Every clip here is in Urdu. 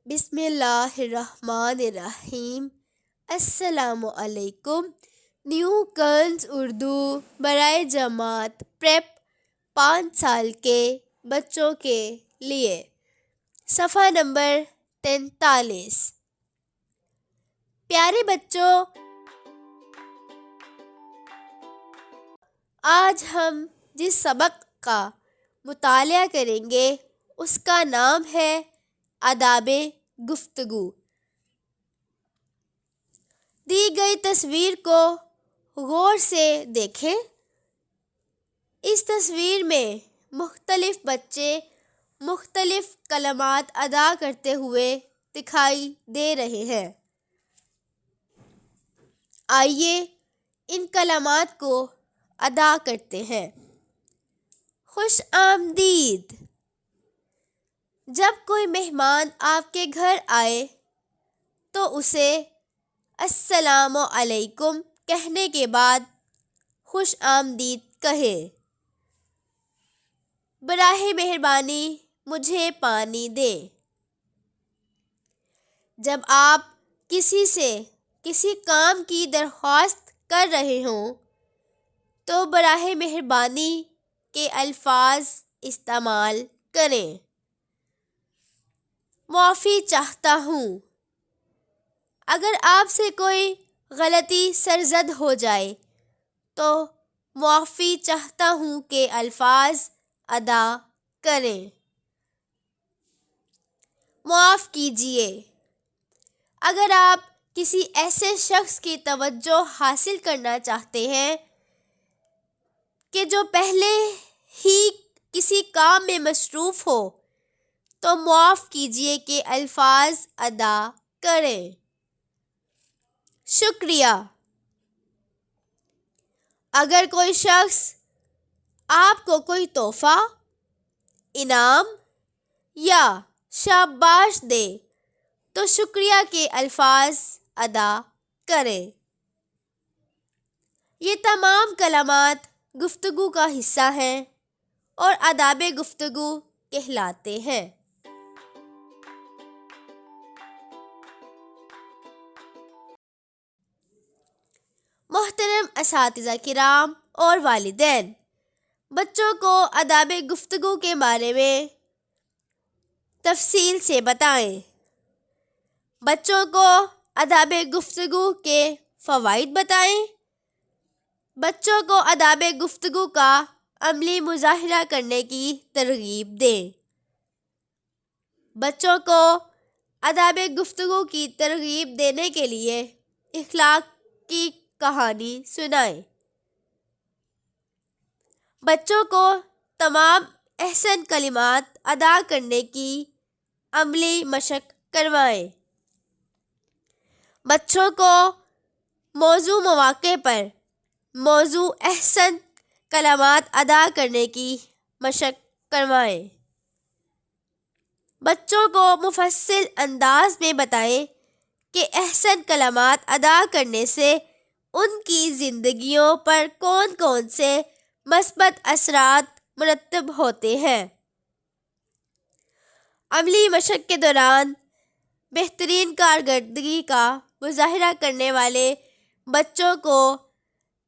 بسم اللہ الرحمن الرحیم۔ السلام علیکم۔ نیو کنز اردو برائے جماعت پریپ 5 سال کے بچوں کے لیے، صفحہ نمبر 43۔ پیارے بچوں، آج ہم جس سبق کا مطالعہ کریں گے اس کا نام ہے آداب گفتگو۔ دی گئی تصویر کو غور سے دیکھیں۔ اس تصویر میں مختلف بچے مختلف کلمات ادا کرتے ہوئے دکھائی دے رہے ہیں۔ آئیے ان کلمات کو ادا کرتے ہیں۔ خوش آمدید۔ جب کوئی مہمان آپ کے گھر آئے تو اسے السلام علیکم کہنے کے بعد خوش آمدید کہیں۔ براہ مہربانی مجھے پانی دیں۔ جب آپ کسی سے کسی کام کی درخواست کر رہے ہوں تو براہ مہربانی کے الفاظ استعمال کریں۔ معافی چاہتا ہوں۔ اگر آپ سے کوئی غلطی سرزد ہو جائے تو معافی چاہتا ہوں کے الفاظ ادا کریں۔ معاف کیجیے۔ اگر آپ کسی ایسے شخص کی توجہ حاصل کرنا چاہتے ہیں کہ جو پہلے ہی کسی کام میں مصروف ہو تو معاف کیجیے کے الفاظ ادا کریں۔ شکریہ۔ اگر کوئی شخص آپ کو کوئی تحفہ، انعام یا شاباش دے تو شکریہ کے الفاظ ادا کریں۔ یہ تمام کلمات گفتگو کا حصہ ہیں اور آداب گفتگو کہلاتے ہیں۔ محترم اساتذہ کرام اور والدین، بچوں کو آداب گفتگو کے بارے میں تفصیل سے بتائیں۔ بچوں کو آداب گفتگو کے فوائد بتائیں۔ بچوں کو آداب گفتگو کا عملی مظاہرہ کرنے کی ترغیب دیں۔ بچوں کو آداب گفتگو کی ترغیب دینے کے لیے اخلاق کی کہانی سنائیں۔ بچوں کو تمام احسن کلمات ادا کرنے کی عملی مشق کروائیں۔ بچوں کو موزوں مواقع پر موزوں احسن کلمات ادا کرنے کی مشق کروائیں۔ بچوں کو مفصل انداز میں بتائیں کہ احسن کلمات ادا کرنے سے ان کی زندگیوں پر کون کون سے مثبت اثرات مرتب ہوتے ہیں۔ عملی مشق کے دوران بہترین کارکردگی کا مظاہرہ کرنے والے بچوں کو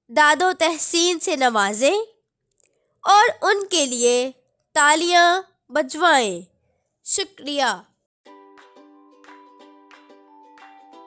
داد و تحسین سے نوازیں اور ان کے لیے تالیاں بجوائیں۔ شکریہ۔